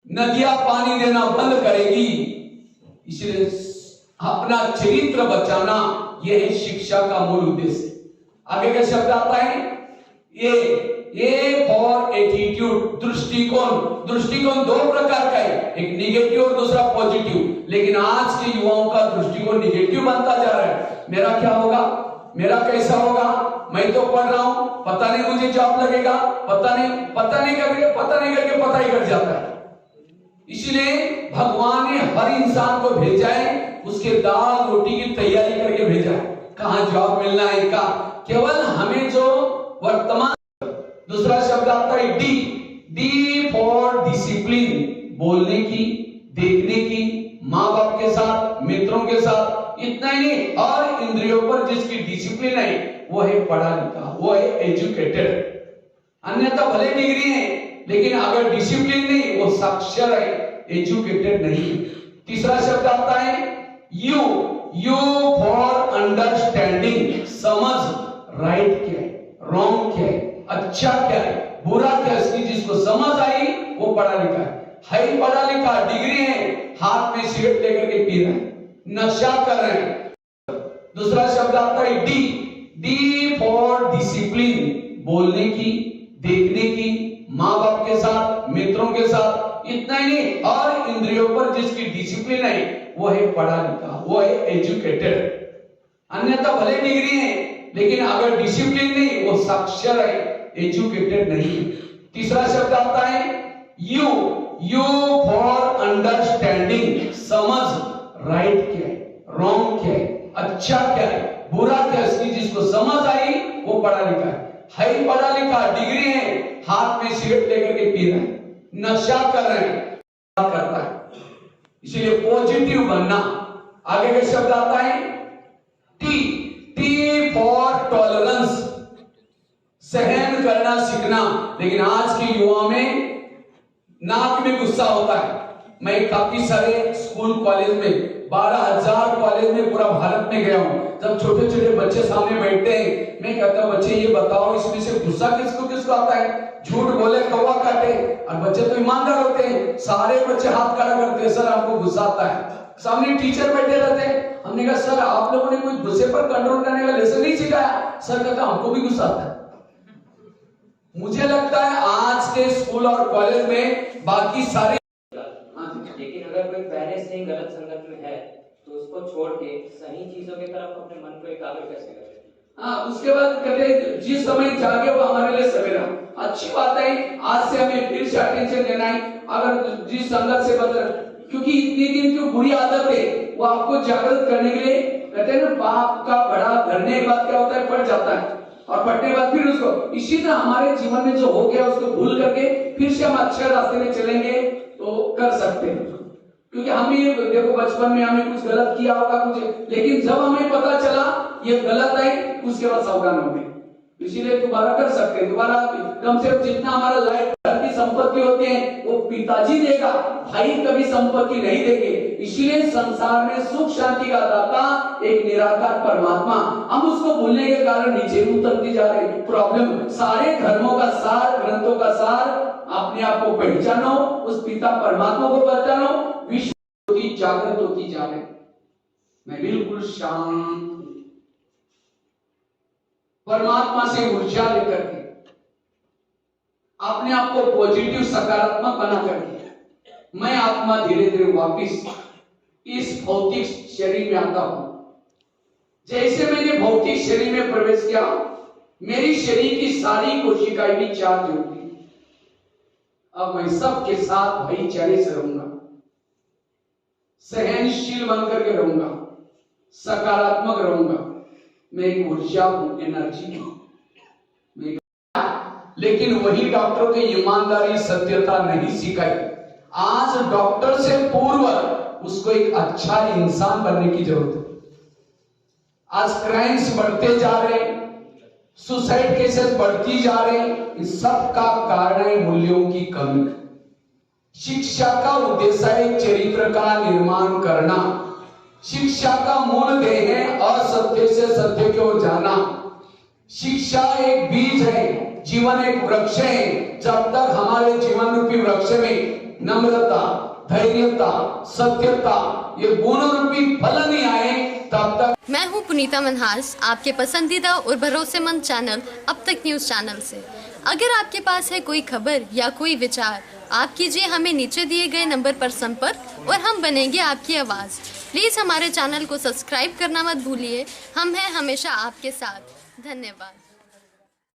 नदियां पानी देना बंद करेगी। इसलिए अपना चरित्र बचाना यह है शिक्षा का मूल उद्देश्य। आगे का शब्द आता है ए फॉर एटीट्यूड, दृष्टिकोण दो प्रकार का है, एक निगेटिव और दूसरा पॉजिटिव। लेकिन आज के युवाओं का दृष्टिकोण निगेटिव बनता जा रहा है। मेरा क्या होगा, मेरा कैसा होगा, मैं तो पढ़ रहा हूं, पता नहीं मुझे जॉब लगेगा, पता नहीं करके पता ही कर जाता है। इसलिए भगवान ने हर इंसान को भेजा है, उसके दाल रोटी की तैयारी करके भेजा है। कहां जॉब मिलना है का, केवल हमें जो वर्तमान। दूसरा शब्द आता है डी फॉर डिसिप्लिन, बोलने की, देखने की, माँ बाप के साथ, मित्रों के साथ, इतना ही नहीं, और इंद्रियों पर जिसकी डिसिप्लिन है वो है पढ़ा लिखा, वो है एजुकेटेड। अन्यथा भले डिग्री है लेकिन अगर डिसिप्लिन नहीं, वो साक्षर है, एजुकेटेड नहीं। तीसरा शब्द आता है यू फॉर अंडरस्टैंडिंग, समझ, राइट क्या है, रॉन्ग क्या है, अच्छा क्या है, बुरा क्या है, इसकी जिसको समझ आई वो पढ़ा लिखा है पढ़ा लिखा, डिग्री है, हाथ में सिगरेट लेकर के पी रहे हैं, नशा कर रहे हैं। दूसरा शब्द आता है डी फॉर डिसिप्लिन, बोलने की, देखने की, माँ बाप के साथ, मित्रों के साथ, इतना ही नहीं, और इंद्रियों पर जिसकी डिसिप्लिन है वो है पढ़ा लिखा, वो है एजुकेटेड। अन्यथा भले डिग्री है लेकिन अगर डिसिप्लिन नहीं, वो साक्षर है, एजुकेटेड नहीं। तीसरा शब्द आता है यू फॉर अंडरस्टैंडिंग, समझ, राइट क्या है, रॉन्ग क्या है, अच्छा क्या है, बुरा क्या है, इसकी जिसको समझ आई वो पढ़ा लिखा है पढ़ा लिखा, डिग्री है, हाथ में सिगरेट लेकर के पी रहे हैं, नशा कर रहे हैं, करता है। इसीलिए पॉजिटिव बनना। आगे का शब्द आता है टी फॉर टॉलरेंस, सहन करना सीखना। लेकिन आज के युवा में नाक में गुस्सा होता है। मैं काफी सारे स्कूल कॉलेज में 12,000 कॉलेज में पूरा भारत में गया हूं। जब छोटे छोटे बच्चे सामने बैठते हैं, मैं कहता हूं बच्चे ये बताओ इसमें से गुस्सा किसको आता है, झूठ बोले कौवा काटे, और बच्चे तो ईमानदार होते हैं, सारे बच्चे हाथ खड़ा करते हैं, सर हमको गुस्सा आता है। सामने टीचर बैठे रहते हैं, हमने कहा सर आप लोगों ने कोई गुस्से पर कंट्रोल करने का लेसन नहीं सिखाया। सर कहता हमको भी गुस्सा आता है। मुझे लगता है आज के स्कूल और कॉलेज में बाकी सारे, लेकिन अगर कोई पहले से ही गलत संगत में है तो उसको छोड़ के सही चीजों की तरफ अपने मन को एकाग्र कैसे करें? उसके बाद कहते जिस समय जागे वो हमारे लिए सवेरा। अच्छी बात है, आज से हमें फिर से अटेंशन देना है। अगर जिस संगत से बदल, क्योंकि इतने दिन की बुरी आदत है वो आपको जागृत करने के लिए, कहते हैं ना पाप का बड़ा धरने के बाद क्या होता है, पड़ जाता है, और पढ़ने के बाद फिर उसको, इसी तरह हमारे जीवन में जो हो गया उसको भूल करके फिर से हम अच्छे रास्ते में चलेंगे तो कर सकते हैं। क्योंकि हम ये देखो बचपन में हमें कुछ गलत किया होगा कुछ, लेकिन जब हमें पता चला ये गलत है उसके बाद सावधान हो गए, इसीलिए दोबारा कर सकते हैं। दोबारा कम से कम जितना हमारा लाइफ की संपत्ति होती है वो पिताजी देगा, भाई कभी संपत्ति नहीं देंगे। इसलिए संसार में सुख शांति का दाता एक निराकार परमात्मा, हम उसको भूलने के कारण नीचे उतरती जा रही प्रॉब्लम। सारे धर्मों का सार, ग्रंथों का सार, अपने आप को पहचानो, उस पिता परमात्मा को पहचानो, विश्व की जागृत होती जा रही। मैं बिल्कुल शांत, परमात्मा से ऊर्जा लेकर के अपने आप को पॉजिटिव सकारात्मक बना करके मैं आत्मा धीरे धीरे वापिस इस भौतिक शरीर में आता हूं। जैसे मैंने भौतिक शरीर में प्रवेश किया, मेरी शरीर की सारी कोशिकाएं भी चार्ज होगी। अब मैं सबके साथ भाईचारे से रहूंगा, सहनशील बनकर के रहूंगा, सकारात्मक रहूंगा। मैं एक ऊर्जा हूं, एनर्जी हूं। लेकिन वही डॉक्टर की ईमानदारी, सत्यता नहीं सिखाई। आज डॉक्टर से पूर्व उसको एक अच्छा इंसान बनने की जरूरत है। आज क्राइम्स बढ़ते जा रहे, सुसाइड केसेस बढ़ती जा रहे, इस सब का कारण है मूल्यों की कमी। शिक्षा का उद्देश्य है चरित्र का निर्माण करना। शिक्षा का मूल ध्येय है असत्य से सत्य की ओर जाना। शिक्षा एक बीज है, जीवन एक वृक्ष है। जब तक हमारे जीवन रूपी वृक्ष में नम्रता, धैर्यता, सत्यता, ये गुण रूपी फल नहीं आए तब तक। मैं हूं पुनीता मनहास, आपके पसंदीदा और भरोसेमंद चैनल अब तक न्यूज़ चैनल से। अगर आपके पास है कोई खबर या कोई विचार, आप कीजिए हमें नीचे दिए गए नंबर पर संपर्क और हम बनेंगे आपकी आवाज़। प्लीज़ हमारे चैनल को सब्सक्राइब करना मत भूलिए। हम हैं हमेशा आपके साथ। धन्यवाद।